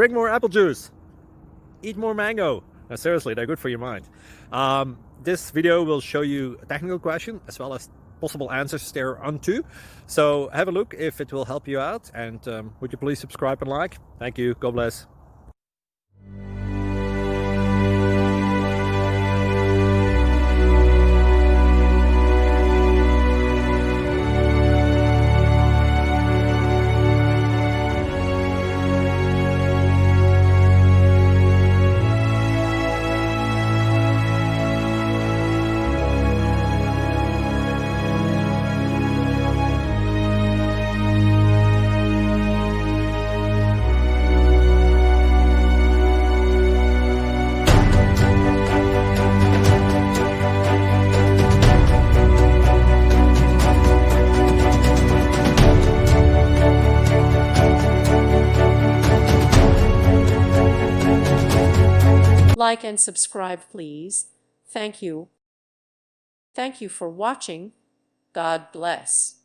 drink more apple juice, eat more mango. No, seriously, they're good for your mind. This video will show you a technical question as well as possible answers thereunto. So have a look if it will help you out, and would you please subscribe and like? Thank you. God bless. Like and subscribe, please. Thank you. Thank you for watching. God bless.